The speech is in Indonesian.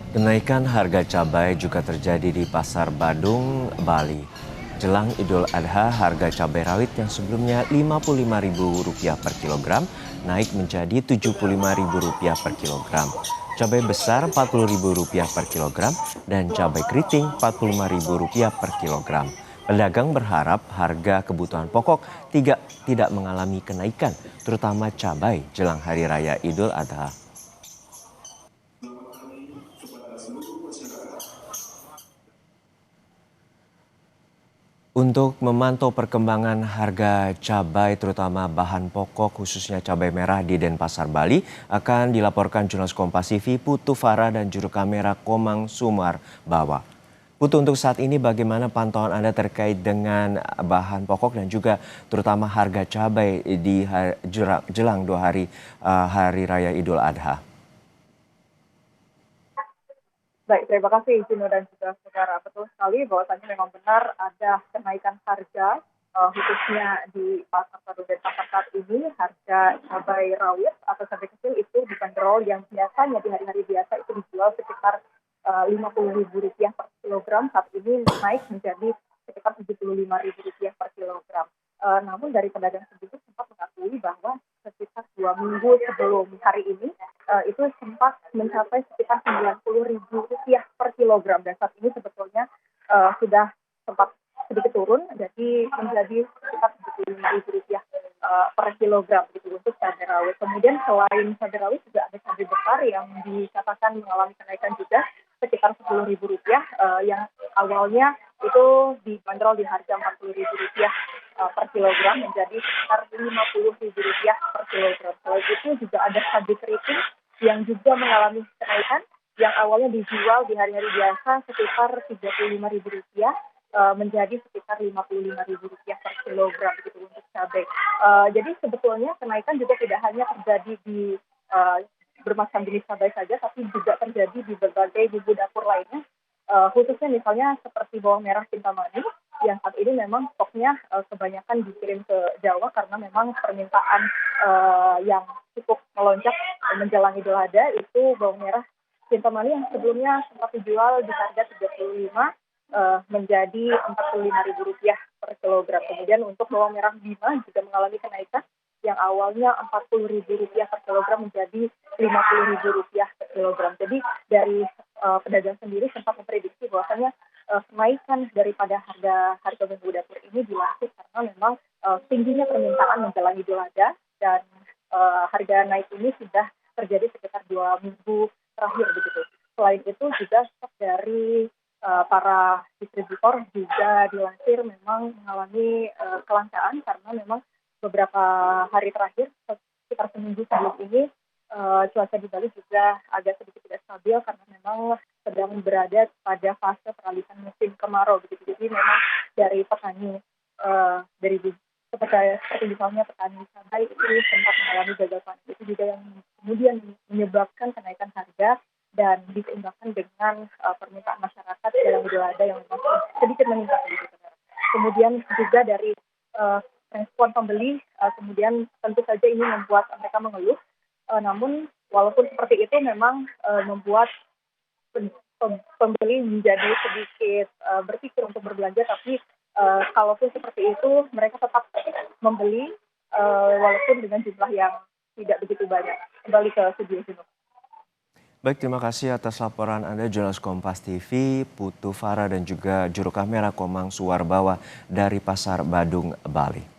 Kenaikan harga cabai juga terjadi di Pasar Badung, Bali. Jelang Idul Adha, harga cabai rawit yang sebelumnya Rp55.000 per kilogram naik menjadi Rp75.000 per kilogram. Cabai besar Rp40.000 per kilogram dan cabai keriting Rp45.000 per kilogram. Pedagang berharap harga kebutuhan pokok tidak mengalami kenaikan, terutama cabai jelang Hari Raya Idul Adha. Untuk memantau perkembangan harga cabai terutama bahan pokok khususnya cabai merah di Denpasar, Bali akan dilaporkan jurnalis Kompas TV Putu Farah dan juru kamera Komang Sumar Bawa. Putu, untuk saat ini bagaimana pantauan Anda terkait dengan bahan pokok dan juga terutama harga cabai di jelang 2 hari Hari Raya Idul Adha? Baik, terima kasih Juno dan juga saudara. Betul sekali bahwasannya memang benar ada kenaikan harga khususnya di pasar Badung dan pasar saat ini. Harga cabai rawit atau cabai kecil itu dibanderol yang biasanya di hari-hari biasa itu dijual sekitar Rp50.000 per kilogram, saat ini naik menjadi sekitar Rp75.000 per kilogram. Namun dari pedagang sendiri sempat mengakui bahwa sekitar 2 minggu sebelum hari ini itu sempat mencapai sekitar Rp90.000 per kilogram, dan saat ini sebetulnya sudah sempat sedikit turun jadi menjadi sekitar Rp75.000 per kilogram gitu untuk cabai rawit. Kemudian selain cabai rawit juga ada cabai besar yang dikatakan mengalami kenaikan juga sekitar Rp10.000 yang awalnya itu dibanderol di harga Rp40.000 per kilogram menjadi sekitar Rp50.000 per kilogram. Selain itu juga ada cabai keriting yang juga mengalami kenaikan yang awalnya dijual di hari-hari biasa sekitar Rp35.000 menjadi sekitar Rp55.000 per kilogram gitu untuk cabai. Jadi sebetulnya kenaikan juga tidak hanya terjadi di bermacam jenis cabai saja, tapi juga terjadi di berbagai bumbu dapur lainnya. Khususnya misalnya seperti bawang merah Kintamani yang saat ini memang stoknya kebanyakan dikirim ke Jawa karena memang permintaan yang cukup melonjak menjelang Idul Adha. Itu bawang merah Kintamani yang sebelumnya sempat dijual di harga 35 menjadi Rp45.000 per kilogram. Kemudian untuk bawang merah Bima juga mengalami kenaikan yang awalnya Rp40.000 per kilogram menjadi Rp50.000 per kilogram. Jadi dari pedagang sendiri sempat memprediksi bahwasanya kenaikan daripada harga bumbu dapur ini dilakukan karena memang tingginya permintaan menjelang Idul Adha, dan harga naik ini sudah terjadi sekitar 2 minggu terakhir begitu. Selain itu juga stok dari para distributor juga dilansir memang mengalami kelangkaan karena memang beberapa hari terakhir sekitar seminggu sebelum ini cuaca di Bali juga agak sedikit tidak stabil karena memang sedang berada pada fase peralihan musim kemarau begitu. Jadi memang dari petani dari seperti misalnya petani cabai itu sempat mengalami gagal panen. Itu juga yang kemudian menyebabkan kenaikan harga dan diseimbangkan dengan permintaan masyarakat dalam Idul Adha yang memang sedikit meningkat begitu. Kemudian juga dari respon pembeli, kemudian tentu saja ini membuat mereka mengeluh. Namun walaupun seperti itu memang membuat pembeli menjadi sedikit berpikir untuk berbelanja, tapi kalaupun seperti itu mereka tetap membeli walaupun dengan jumlah yang tidak begitu banyak. Kembali ke studio sini. Baik, terima kasih atas laporan Anda, jurnalis Kompas TV Putu Farah dan juga juru kamera Komang Suwarbawa dari Pasar Badung, Bali.